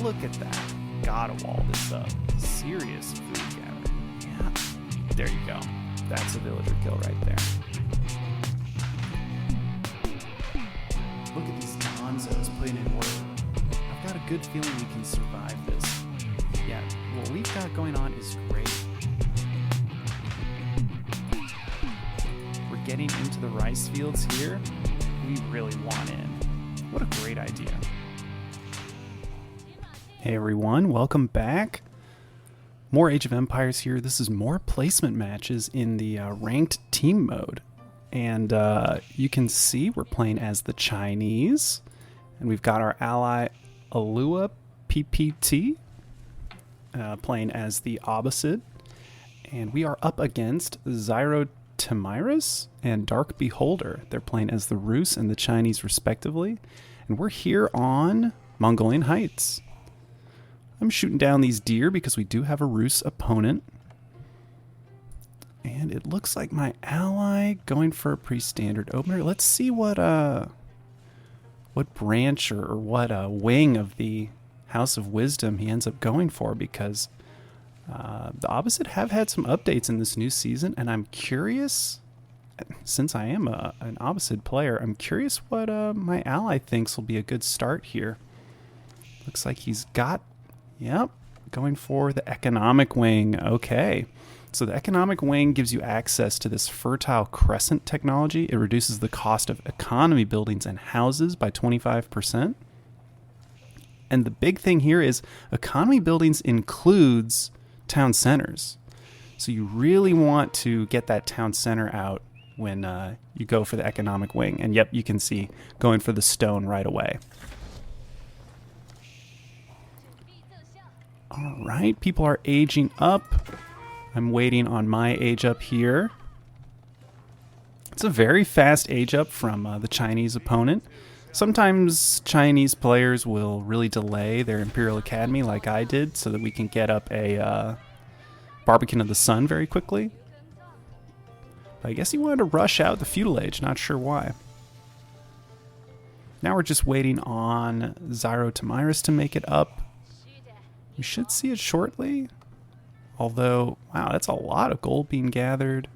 Look at that. Gotta wall this up. Serious food gathering. Yeah. There you go. That's a villager kill right there. Look at these Donzos putting in work. I've got a good feeling we can survive this. Yeah, what we've got going on is great. We're getting into the rice fields here. We really want in. What a great idea. Hey everyone, welcome back. More Age of Empires here. This is more placement matches in the ranked team mode. And you can see we're playing as the Chinese. And we've got our ally Alua PPT playing as the Abbasid. And we are up against Zyro Tamiris and Dark Beholder. They're playing as the Rus and the Chinese respectively. And we're here on Mongolian Heights. I'm shooting down these deer because we do have a Rus opponent. And it looks like my ally going for a pre-standard opener. Let's see what branch or what wing of the House of Wisdom he ends up going for, because the Abbasid have had some updates in this new season, and I'm curious, since I am an Abbasid player, I'm curious what my ally thinks will be a good start here. Looks like he's got, yep, going for the economic wing. Okay. So the economic wing gives you access to this fertile crescent technology. It reduces the cost of economy buildings and houses by 25%. And the big thing here is economy buildings includes town centers. So you really want to get that town center out when you go for the economic wing. And yep, you can see going for the stone right away. All right, people are aging up. I'm waiting on my age up here. It's a very fast age up from the Chinese opponent. Sometimes Chinese players will really delay their Imperial Academy like I did so that we can get up a Barbican of the Sun very quickly. But I guess he wanted to rush out the feudal age, not sure why. Now we're just waiting on Zyro Tamiris to make it up. We should see it shortly. Although, wow, that's a lot of gold being gathered.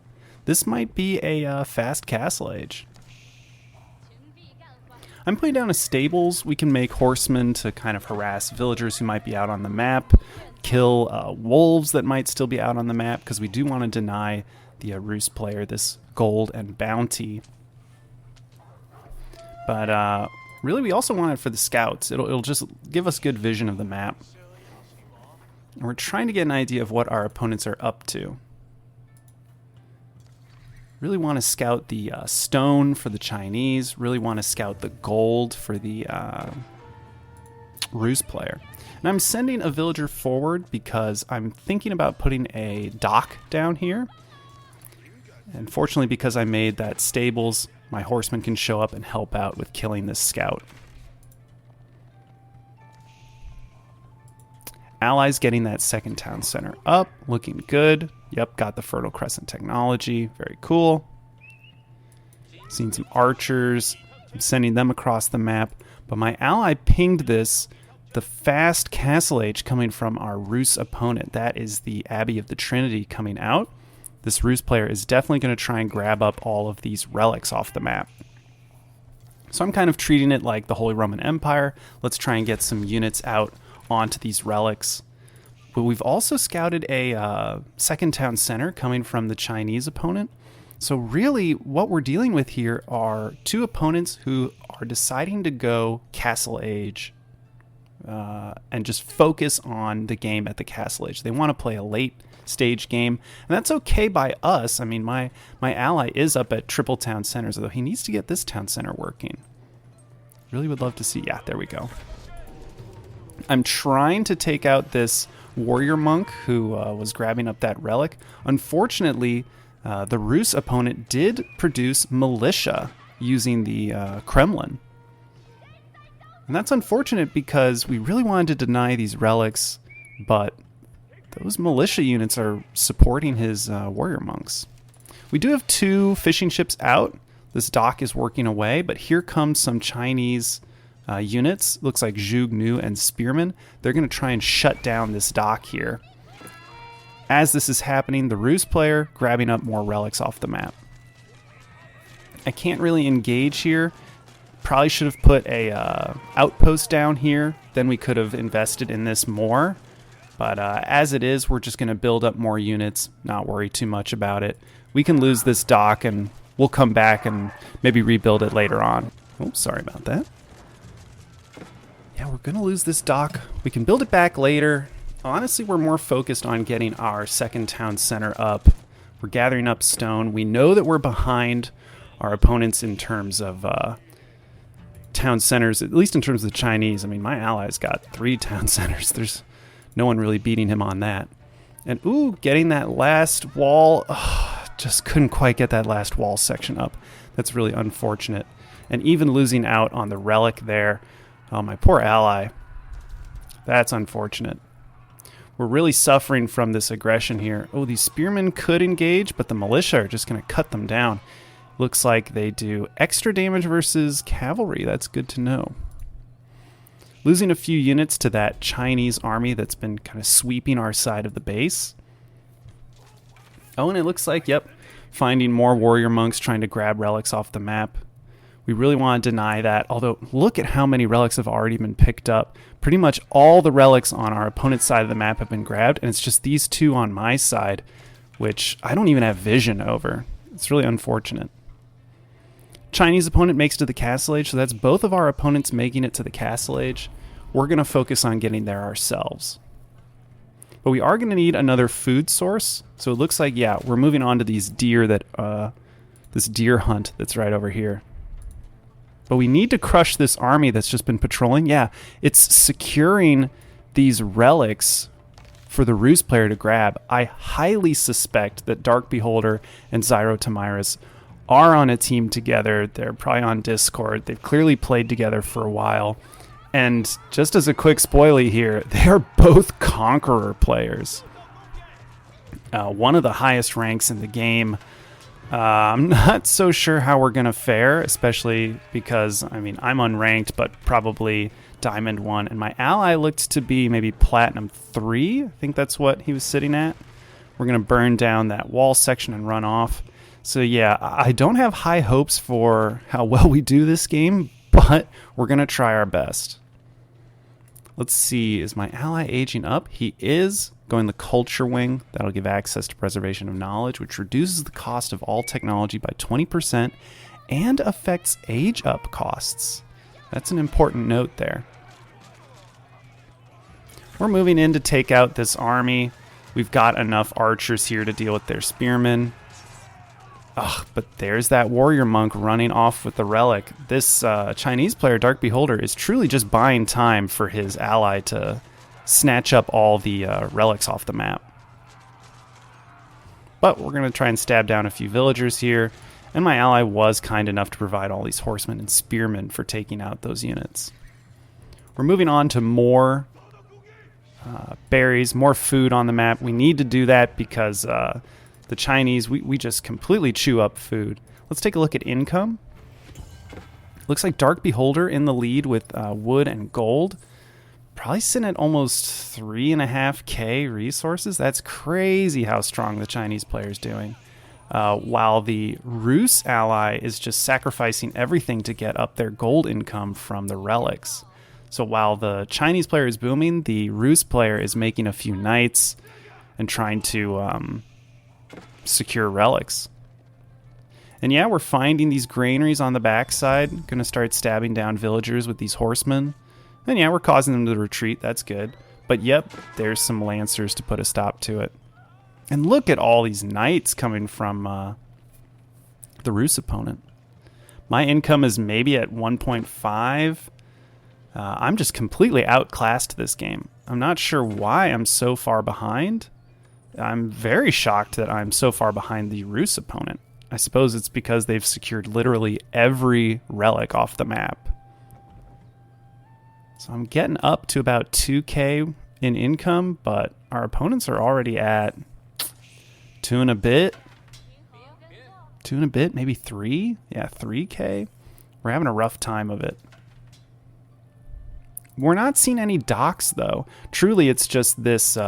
This might be a fast castle age. I'm putting down a stables. We can make horsemen to kind of harass villagers who might be out on the map, kill wolves that might still be out on the map, because we do want to deny the Rus player this gold and bounty. But really, we also want it for the scouts. It'll just give us good vision of the map. And we're trying to get an idea of what our opponents are up to. Really want to scout the stone for the Chinese. Really want to scout the gold for the Rus player. And I'm sending a villager forward because I'm thinking about putting a dock down here. And fortunately, because I made that stables, my horsemen can show up and help out with killing this scout. Allies getting that second town center up, looking good. Yep, got the Fertile Crescent technology, very cool. Seen some archers, I'm sending them across the map. But my ally pinged this, the fast castle age coming from our Rus opponent. That is the Abbey of the Trinity coming out. This Rus player is definitely going to try and grab up all of these relics off the map. So I'm kind of treating it like the Holy Roman Empire. Let's try and get some units out onto these relics. But we've also scouted a second town center coming from the Chinese opponent. So really what we're dealing with here are two opponents who are deciding to go castle age and just focus on the game at the castle age. They want to play a late stage game, and that's okay by us. I mean, my ally is up at triple town centers, although he needs to get this town center working. Really would love to see, yeah, there we go. I'm trying to take out this warrior monk who was grabbing up that relic. Unfortunately, the Rus opponent did produce militia using the Kremlin. And that's unfortunate because we really wanted to deny these relics, but those militia units are supporting his warrior monks. We do have two fishing ships out. This dock is working away, but here comes some Chinese units. Looks like Zhug Nu and Spearman. They're going to try and shut down this dock here. As this is happening, the Rus player grabbing up more relics off the map. I can't really engage here. Probably should have put a outpost down here. Then we could have invested in this more. But as it is, we're just going to build up more units, not worry too much about it. We can lose this dock and we'll come back and maybe rebuild it later on. Oh, sorry about that. Yeah, we're going to lose this dock. We can build it back later. Honestly, we're more focused on getting our second town center up. We're gathering up stone. We know that we're behind our opponents in terms of town centers, at least in terms of the Chinese. I mean, my ally's got 3 town centers. There's no one really beating him on that. And, ooh, getting that last wall. Just couldn't quite get that last wall section up. That's really unfortunate. And even losing out on the relic there. Oh, my poor ally. That's unfortunate. We're really suffering from this aggression here. Oh, these spearmen could engage, but the militia are just going to cut them down. Looks like they do extra damage versus cavalry. That's good to know. Losing a few units to that Chinese army that's been kind of sweeping our side of the base. Oh, and it looks like, yep, finding more warrior monks trying to grab relics off the map. We really want to deny that, although look at how many relics have already been picked up. Pretty much all the relics on our opponent's side of the map have been grabbed, and it's just these 2 on my side, which I don't even have vision over. It's really unfortunate. Chinese opponent makes it to the Castle Age, so that's both of our opponents making it to the Castle Age. We're going to focus on getting there ourselves. But we are going to need another food source, so it looks like, yeah, we're moving on to these deer that, this deer hunt that's right over here. But we need to crush this army that's just been patrolling. Yeah, it's securing these relics for the Rus player to grab. I highly suspect that Dark Beholder and Zyro Tamiris are on a team together. They're probably on Discord. They've clearly played together for a while. And just as a quick spoilie here, they are both Conqueror players. One of the highest ranks in the game. I'm not so sure how we're going to fare, especially because, I mean, I'm unranked, but probably Diamond 1. And my ally looked to be maybe Platinum 3. I think that's what he was sitting at. We're going to burn down that wall section and run off. So yeah, I don't have high hopes for how well we do this game, but we're going to try our best. Let's see, is my ally aging up? He is. Going the culture wing. That'll give access to preservation of knowledge, which reduces the cost of all technology by 20% and affects age up costs. That's an important note there. We're moving in to take out this army. We've got enough archers here to deal with their spearmen. Ugh, but there's that warrior monk running off with the relic. This Chinese player, Dark Beholder, is truly just buying time for his ally to snatch up all the relics off the map. But we're going to try and stab down a few villagers here. And my ally was kind enough to provide all these horsemen and spearmen for taking out those units. We're moving on to more berries, more food on the map. We need to do that because the Chinese, we just completely chew up food. Let's take a look at income. Looks like Dark Beholder in the lead with wood and gold. Probably sitting at almost 3.5k resources. That's crazy how strong the Chinese player is doing. While the Rus ally is just sacrificing everything to get up their gold income from the relics. So while the Chinese player is booming, the Rus player is making a few knights and trying to secure relics. And yeah, we're finding these granaries on the backside. Gonna start stabbing down villagers with these horsemen. And yeah, we're causing them to retreat. That's good. But yep, there's some lancers to put a stop to it. And look at all these knights coming from the Rus opponent. My income is maybe at 1.5. I'm just completely outclassed this game. I'm not sure why I'm so far behind. I'm very shocked that I'm so far behind the Rus opponent. I suppose it's because they've secured literally every relic off the map. So I'm getting up to about 2k in income, but our opponents are already at 2 and a bit. 2 and a bit, maybe 3? Yeah, 3k. We're having a rough time of it. We're not seeing any docks, though. Truly, it's just this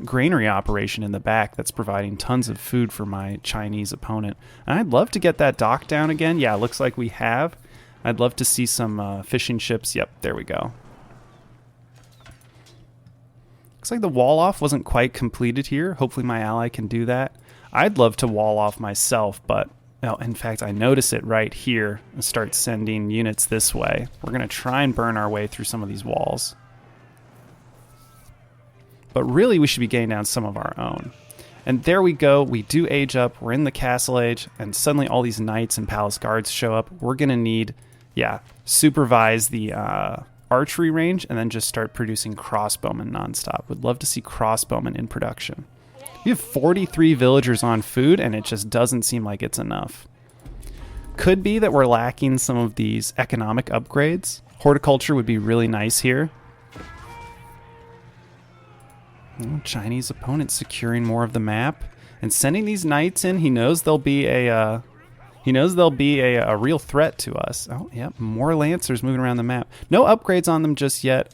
granary operation in the back that's providing tons of food for my Chinese opponent. And I'd love to get that dock down again. Yeah, looks like we have. I'd love to see some fishing ships. Yep, there we go. Looks like the wall off wasn't quite completed here. Hopefully my ally can do that. I'd love to wall off myself, but well, in fact, I notice it right here and start sending units this way. We're going to try and burn our way through some of these walls. But really, we should be getting down some of our own. And there we go. We do age up. We're in the castle age, and suddenly all these knights and palace guards show up. We're going to need, supervise the archery range and then just start producing crossbowmen nonstop. Would love to see crossbowmen in production. We have 43 villagers on food, and it just doesn't seem like it's enough. Could be that we're lacking some of these economic upgrades. Horticulture would be really nice here. Chinese opponent securing more of the map and sending these knights in. He knows they'll be a real threat to us. Oh, yep, more lancers moving around the map. No upgrades on them just yet.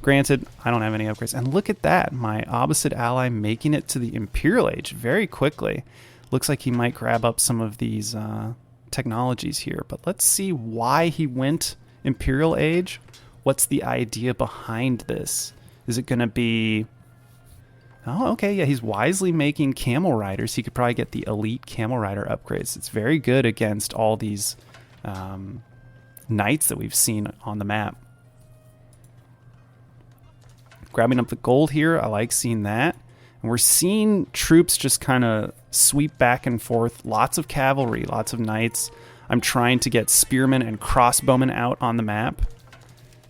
Granted, I don't have any upgrades. And look at that. My Abbasid ally making it to the Imperial Age very quickly. Looks like he might grab up some of these technologies here. But let's see why he went Imperial Age. What's the idea behind this? Is it going to be... Oh, okay, yeah, he's wisely making camel riders. He could probably get the elite camel rider upgrades. It's very good against all these knights that we've seen on the map. Grabbing up the gold here, I like seeing that. And we're seeing troops just kind of sweep back and forth. Lots of cavalry, lots of knights. I'm trying to get spearmen and crossbowmen out on the map.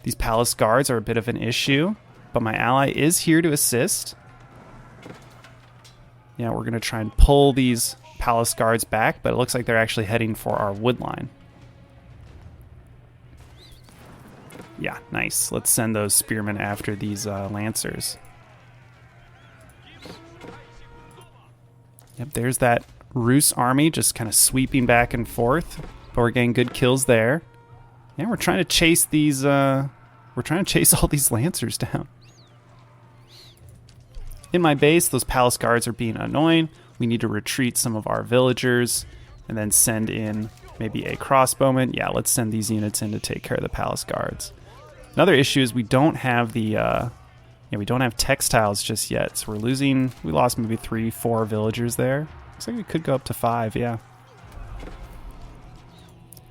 These palace guards are a bit of an issue, but my ally is here to assist. Yeah, we're going to try and pull these palace guards back, but it looks like they're actually heading for our wood line. Yeah, nice. Let's send those spearmen after these lancers. Yep, there's that Rus army just kind of sweeping back and forth, but we're getting good kills there. Yeah, we're trying to chase these. We're trying to chase all these lancers down. In my base, those palace guards are being annoying. We need to retreat some of our villagers and then send in maybe a crossbowman. Yeah, let's send these units in to take care of the palace guards. Another issue is we don't have the we don't have textiles just yet. So we lost maybe 3-4 villagers there. Looks like we could go up to 5, yeah.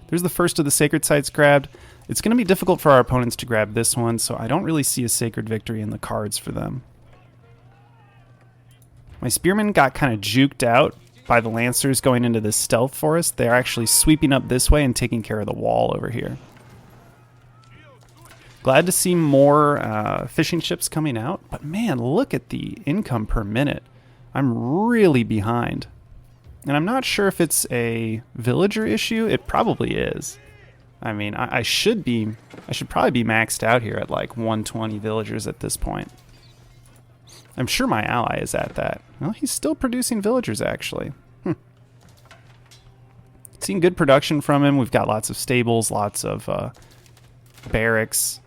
There's the first of the sacred sites grabbed. It's going to be difficult for our opponents to grab this one, so I don't really see a sacred victory in the cards for them. My spearmen got kind of juked out by the lancers going into this stealth forest. They're actually sweeping up this way and taking care of the wall over here. Glad to see more fishing ships coming out, but man, look at the income per minute. I'm really behind. And I'm not sure if it's a villager issue. It probably is. I mean, I should probably be maxed out here at like 120 villagers at this point. I'm sure my ally is at that. Well, he's still producing villagers, actually. Seeing good production from him. We've got lots of stables, lots of barracks.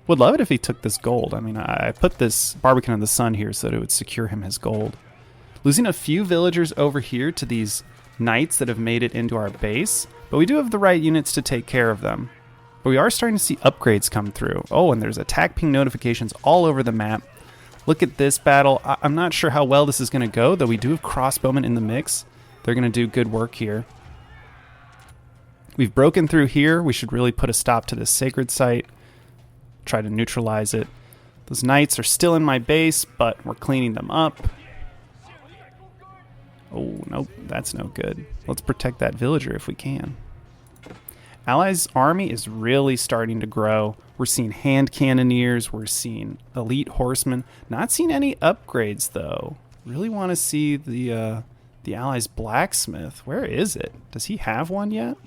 Would love it if he took this gold. I mean, I put this Barbican of the Sun here so that it would secure him his gold. Losing a few villagers over here to these knights that have made it into our base, but we do have the right units to take care of them. But we are starting to see upgrades come through. Oh, and there's attack ping notifications all over the map. Look at this battle. I'm not sure how well this is going to go, though we do have crossbowmen in the mix. They're going to do good work here. We've broken through here. We should really put a stop to this sacred site. Try to neutralize it. Those knights are still in my base, but we're cleaning them up. Oh, nope, that's no good. Let's protect that villager if we can. Allies' army is really starting to grow. We're seeing hand cannoneers. We're seeing elite horsemen. Not seeing any upgrades, though. Really want to see the Allies' blacksmith. Where is it? Does he have one yet?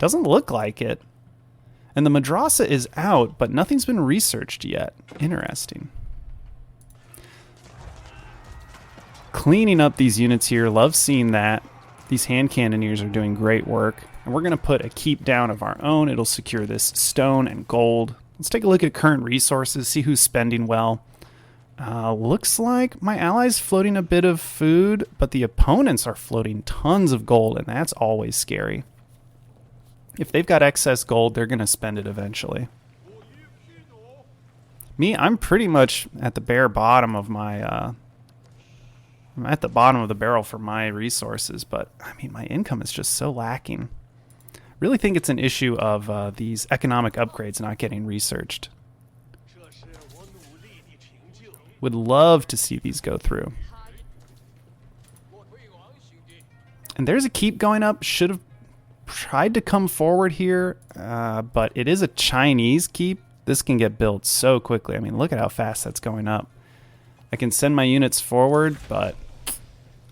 Doesn't look like it. And the madrasa is out, but nothing's been researched yet. Interesting. Cleaning up these units here. Love seeing that. These hand cannoneers are doing great work. And we're going to put a keep down of our own. It'll secure this stone and gold. Let's take a look at current resources, see who's spending well. Looks like my allies floating a bit of food, but the opponents are floating tons of gold, and that's always scary. If they've got excess gold, they're going to spend it eventually. Me, I'm pretty much at the bare bottom of my... I'm at the bottom of the barrel for my resources, but I mean, my income is just so lacking. Really think it's an issue of these economic upgrades not getting researched. Would love to see these go through. And there's a keep going up. Should have tried to come forward here, but it is a Chinese keep. This can get built so quickly. I mean, look at how fast that's going up. I can send my units forward, but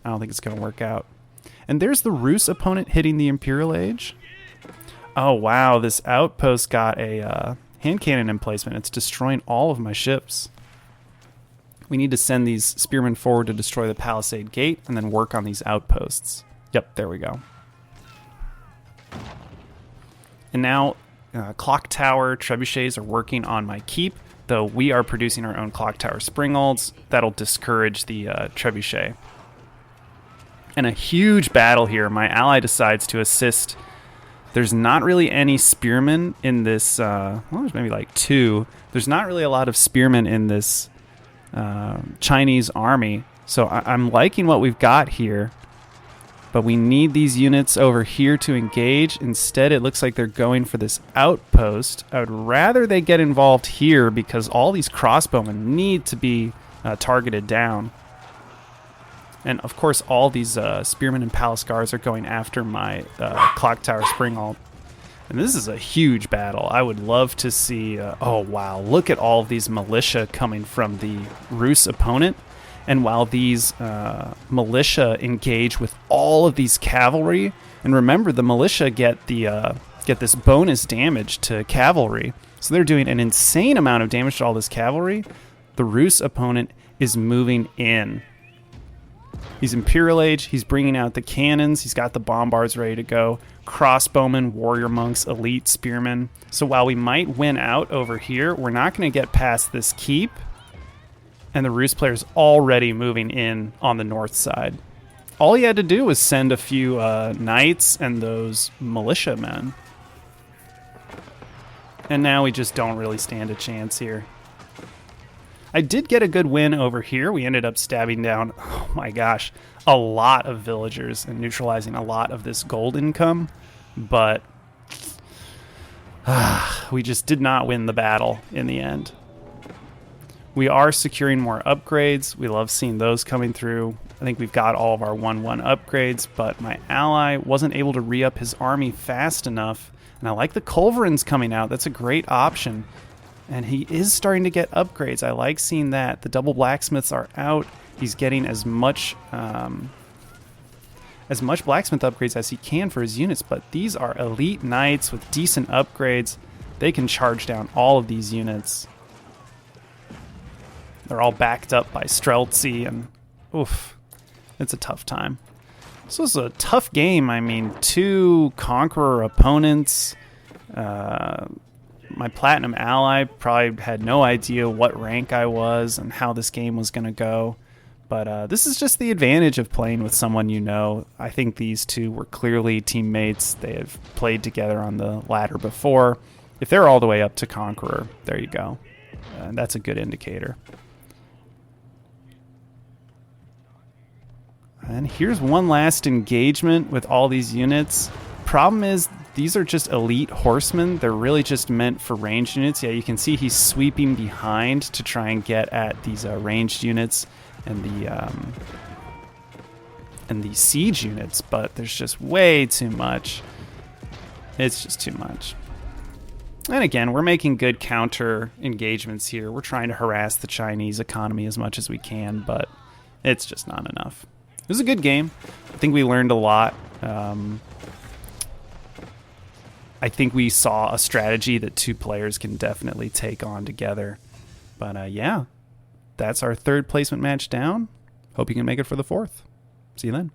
I don't think it's going to work out. And there's the Rus opponent hitting the Imperial Age. Oh, wow. This outpost got a hand cannon emplacement. It's destroying all of my ships. We need to send these spearmen forward to destroy the palisade gate and then work on these outposts. Yep, there we go. And now clock tower trebuchets are working on my keep, though we are producing our own clock tower springalds. That'll discourage the trebuchet. And a huge battle here. My ally decides to assist. There's not really any spearmen in this... well, there's maybe like 2. There's not really a lot of spearmen in this Chinese army. So I'm liking what we've got here. But we need these units over here to engage. Instead, it looks like they're going for this outpost. I would rather they get involved here because all these crossbowmen need to be targeted down. And, of course, all these spearmen and palace guards are going after my clock tower springald. And this is a huge battle. I would love to see... oh, wow. Look at all of these militia coming from the Rus opponent. And while these militia engage with all of these cavalry, and remember, the militia get this bonus damage to cavalry, so they're doing an insane amount of damage to all this cavalry. The Rus opponent is moving in. He's Imperial Age. He's bringing out the cannons. He's got the bombards ready to go. Crossbowmen, warrior monks, elite spearmen. So while we might win out over here, we're not going to get past this keep. And the Rus player's already moving in on the north side. All he had to do was send a few knights and those militiamen. And now we just don't really stand a chance here. I did get a good win over here. We ended up stabbing down, oh my gosh, a lot of villagers and neutralizing a lot of this gold income. But we just did not win the battle in the end. We are securing more upgrades. We love seeing those coming through. I think we've got all of our 1-1 upgrades, but my ally wasn't able to re-up his army fast enough. And I like the culverins coming out. That's a great option. And he is starting to get upgrades. I like seeing that. The double blacksmiths are out. He's getting as much blacksmith upgrades as he can for his units, but these are elite knights with decent upgrades. They can charge down all of these units. They're all backed up by Streltsy, and oof, it's a tough time. This was a tough game. I mean, 2 conqueror opponents. My platinum ally probably had no idea what rank I was and how this game was going to go. But this is just the advantage of playing with someone you know. I think these 2 were clearly teammates. They have played together on the ladder before. If they're all the way up to conqueror, there you go. That's a good indicator. And here's one last engagement with all these units. Problem is, these are just elite horsemen. They're really just meant for ranged units. Yeah, you can see he's sweeping behind to try and get at these ranged units and the siege units, but there's just way too much. It's just too much. And again, we're making good counter engagements here. We're trying to harass the Chinese economy as much as we can, but it's just not enough. It was a good game. I think we learned a lot. I think we saw a strategy that 2 players can definitely take on together. But yeah, that's our 3rd placement match down. Hope you can make it for the 4th. See you then.